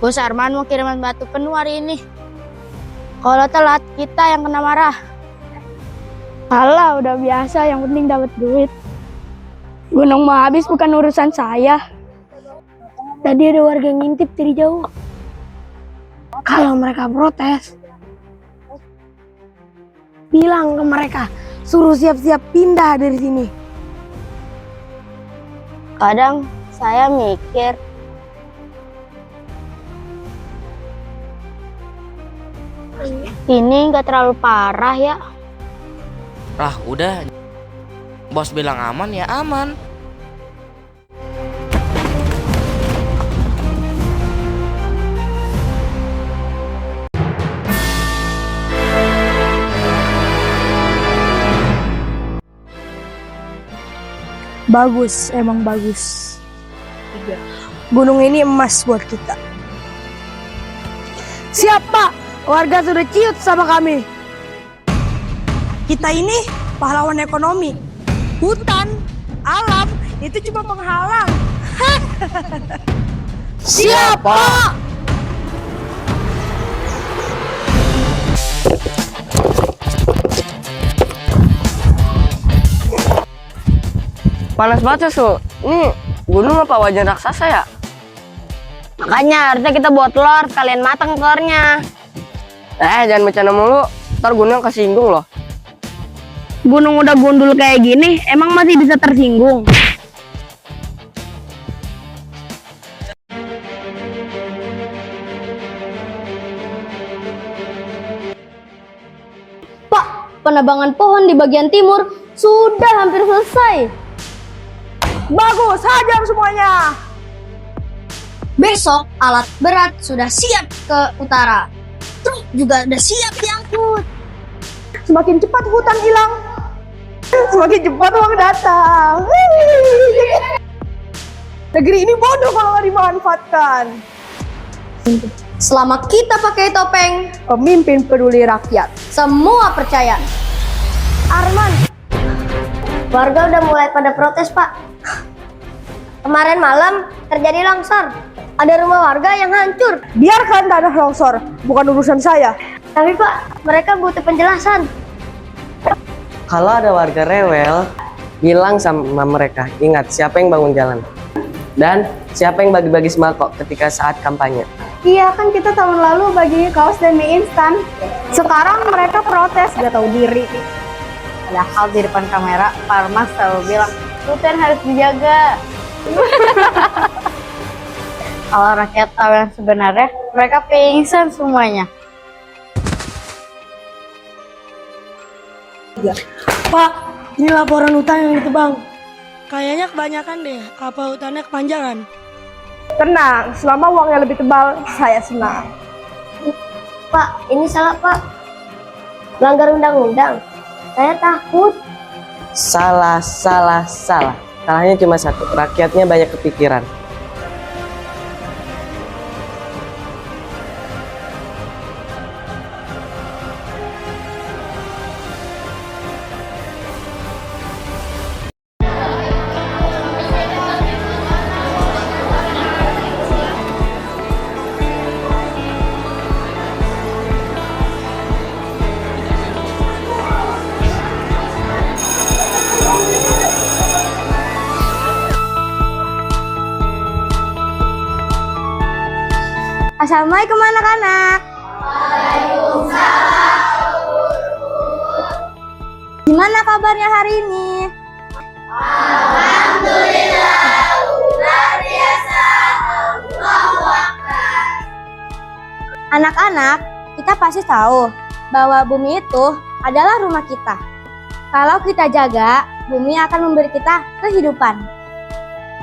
Bos Arman mau kiriman batu penuh hari ini. Kalau telat, kita yang kena marah. Alah, udah biasa, yang penting dapat duit. Gunung mau habis bukan urusan saya. Tadi ada warga yang ngintip dari jauh. Kalau mereka protes, bilang ke mereka, suruh siap-siap pindah dari sini. Kadang saya mikir, ini nggak terlalu parah ya. Ah, udah. Bos bilang aman ya aman. Bagus, emang bagus. Gunung ini emas buat kita. Siapa? Warga sudah ciut sama kami. Kita ini pahlawan ekonomi. Hutan, alam, itu cuma penghalang. Siapa? Panas banget Su. Ini gunung apa wajan raksasa ya? Makanya harusnya kita buat telur, kalian matang telurnya. Jangan bercanda mulu, ntar gunung kesinggung loh. Gunung udah gundul kayak gini, emang masih bisa tersinggung? Pak, penebangan pohon di bagian timur sudah hampir selesai. Bagus, hajar semuanya. Besok alat berat sudah siap ke utara. Truk juga udah siap diangkut. Semakin cepat hutan hilang, semakin cepat uang datang. Negeri ini bodoh kalau nggak dimanfaatkan. Selama kita pakai topeng, Pemimpin peduli rakyat. semua percaya. Arman, warga udah mulai pada protes, Pak. Kemarin malam terjadi longsor. Ada rumah warga yang hancur. Biarkan tanah longsor, bukan urusan saya. Tapi Pak, mereka butuh penjelasan. Kalau ada warga rewel, bilang sama mereka, ingat siapa yang bangun jalan. Dan siapa yang bagi-bagi sembako ketika saat kampanye. Iya, kan kita tahun lalu bagi kaos dan mie instan. Sekarang mereka protes, gak tahu diri. Padahal di depan kamera, Pak Arman selalu bilang, hutan harus dijaga. Kalau rakyat tahu yang sebenarnya, mereka pingsan semuanya. Pak, ini laporan hutan yang ditebang. Kayaknya kebanyakan deh, apa hutannya kepanjangan? Tenang, selama uangnya lebih tebal, saya senang. Pak, ini salah Pak. Melanggar undang-undang. Saya takut. Salah. Salahnya cuma satu, rakyatnya banyak kepikiran. Assalamualaikum anak-anak. Gimana kabarnya hari ini? Alhamdulillah, luar biasa. Anak-anak, kita pasti tahu bahwa bumi itu adalah rumah kita. Kalau kita jaga, bumi akan memberi kita kehidupan.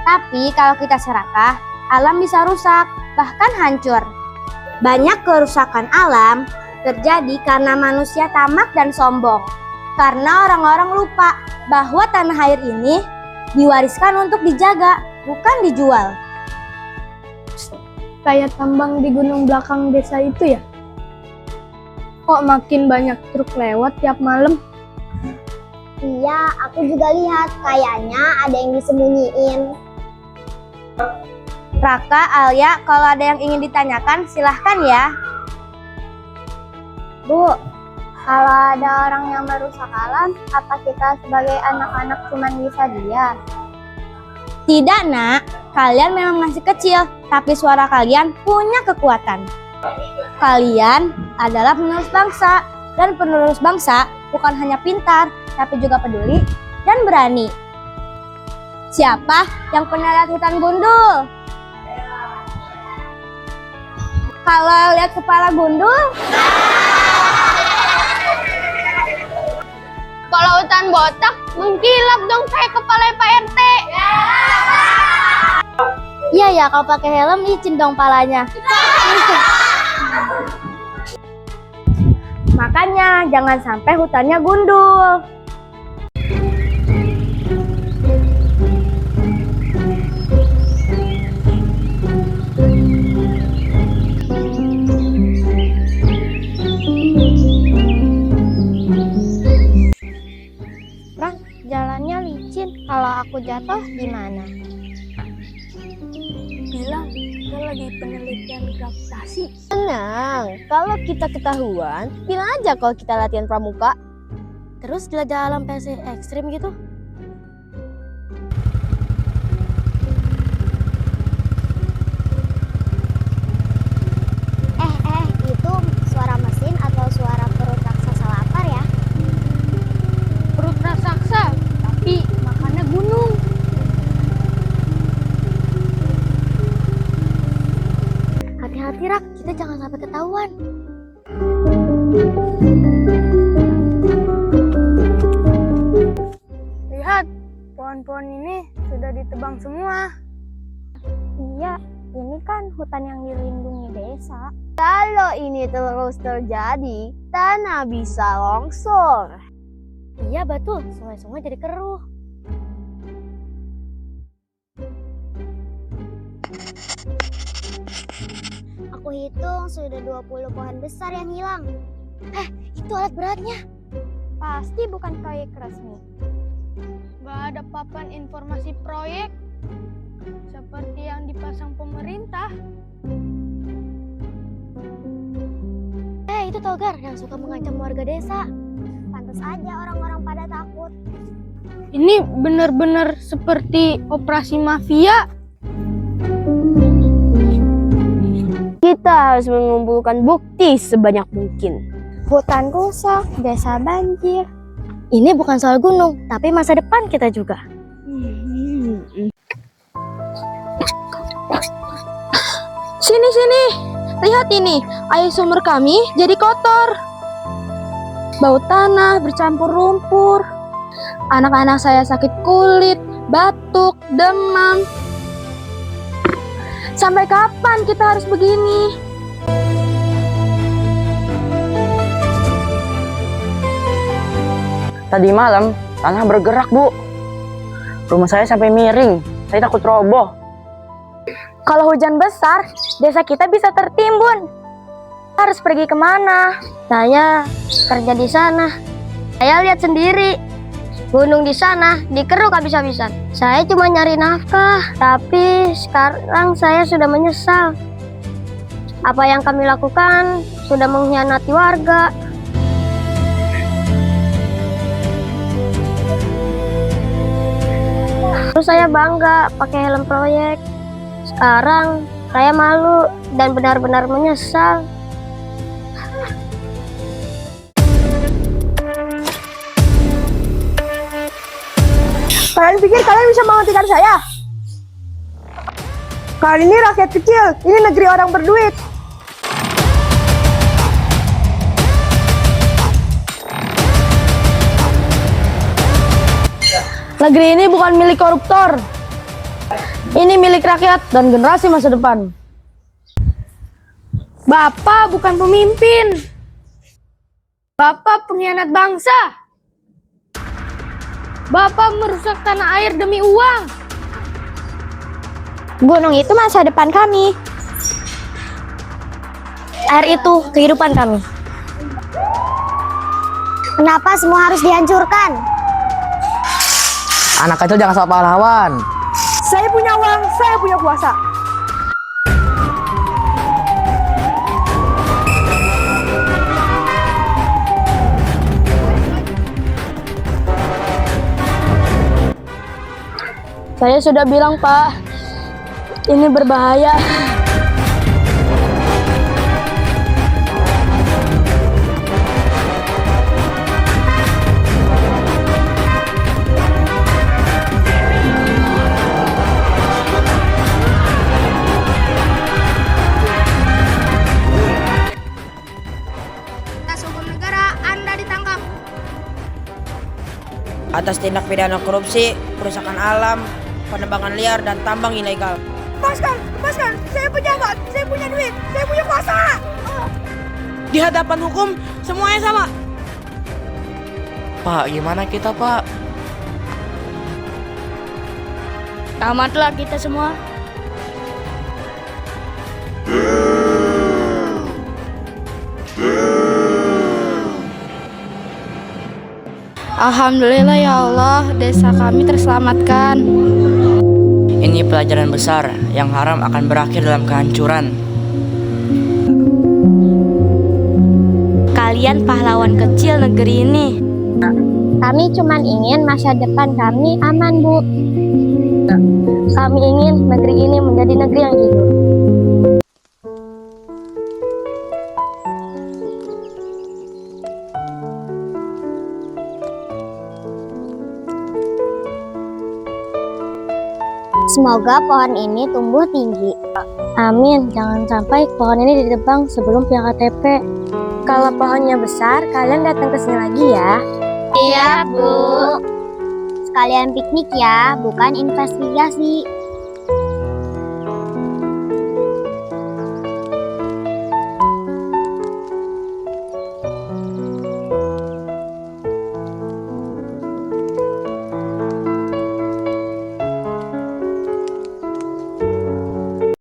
Tapi kalau kita serakah, alam bisa rusak, bahkan hancur. Banyak kerusakan alam terjadi karena manusia tamak dan sombong. Karena orang-orang lupa bahwa tanah air ini diwariskan untuk dijaga, bukan dijual. Kayak tambang di gunung belakang desa itu ya? Kok makin banyak truk lewat tiap malam? Iya, aku juga lihat. Kayaknya ada yang disembunyiin. Raka, Alia, kalau ada yang ingin ditanyakan silahkan ya. Bu, kalau ada orang yang merusak alam, apa kita sebagai anak-anak cuma bisa diam? Tidak, Nak. Kalian memang masih kecil, tapi suara kalian punya kekuatan. Kalian adalah penerus bangsa, dan penerus bangsa bukan hanya pintar, tapi juga peduli dan berani. Siapa yang pernah lihat hutan gundul? Kalau lihat kepala gundul? Kalau hutan botak, mengkilap dong kayak kepala Pak RT. Iya ya, kalau pakai helm licin dong palanya. Makanya jangan sampai hutannya gundul. Bang, jalannya licin. Kalau aku jatuh gimana? Bilang dia lagi penelitian gravitasi. Tenang, kalau kita ketahuan, bilang aja kalau kita latihan pramuka. Terus jelajah alam versi ekstrim gitu. Itu suara mesin atau suara perut raksasa lapar ya? Perut raksasa, tapi makannya gunung. Hati-hati Rak, kita jangan sampai ketahuan. Lihat, pohon-pohon ini sudah ditebang semua. Iya, ini kan hutan yang dilindungi desa. Kalau ini terus terjadi, tanah bisa longsor. Iya betul, sungai-sungai jadi keruh. Aku hitung sudah 20 pohon besar yang hilang. Itu alat beratnya. Pasti bukan proyek resmi. Gak ada papan informasi proyek seperti yang dipasang pemerintah. Itu Togar yang suka mengancam warga desa. Pantas aja orang-orang pada takut. Ini benar-benar seperti operasi mafia. Kita harus mengumpulkan bukti sebanyak mungkin. Hutan rusak, desa banjir. Ini bukan soal gunung, tapi masa depan kita juga. Sini, lihat ini, air sumber kami jadi kotor. Bau tanah bercampur lumpur. Anak-anak saya sakit kulit, batuk, demam. Sampai kapan kita harus begini? Tadi malam tanah bergerak, Bu. Rumah saya sampai miring. Saya takut roboh. Kalau hujan besar, desa kita bisa tertimbun. Harus pergi kemana? Saya kerja di sana. Saya lihat sendiri. Gunung di sana dikeruk habis-habisan. Saya cuma nyari nafkah, tapi sekarang saya sudah menyesal. Apa yang kami lakukan sudah mengkhianati warga. Terus saya bangga pakai helm proyek. Sekarang saya malu dan benar-benar menyesal. Kalian pikir kalian bisa menghentikan saya? Kalian ini rakyat kecil, ini negeri orang berduit. Negeri ini bukan milik koruptor. Ini milik rakyat dan generasi masa depan. Bapak bukan pemimpin. Bapak pengkhianat bangsa. Bapak merusak tanah air demi uang. Gunung itu masa depan kami. Air itu kehidupan kami. Kenapa semua harus dihancurkan? Anak kecil jangan soal pahlawan. Saya punya uang, saya punya kuasa. Saya sudah bilang, Pak. Ini berbahaya. Atas hukum negara, Anda ditangkap. Atas tindak pidana korupsi, perusakan alam, penebangan liar, dan tambang ilegal. Lepaskan, saya pejabat, saya punya duit, saya punya kuasa. Di hadapan hukum, semuanya sama. Pak, gimana kita, Pak? Tamatlah kita semua. Alhamdulillah ya Allah, desa kami terselamatkan. Ini pelajaran besar yang haram akan berakhir dalam kehancuran. Kalian pahlawan kecil negeri ini. Kami cuma ingin masa depan kami aman, Bu. Kami ingin negeri ini menjadi negeri yang jujur. Semoga pohon ini tumbuh tinggi. Amin, jangan sampai pohon ini ditebang sebelum pihak KTP. Kalau pohonnya besar, kalian datang ke sini lagi ya. Iya, Bu. Sekalian piknik ya, bukan investigasi.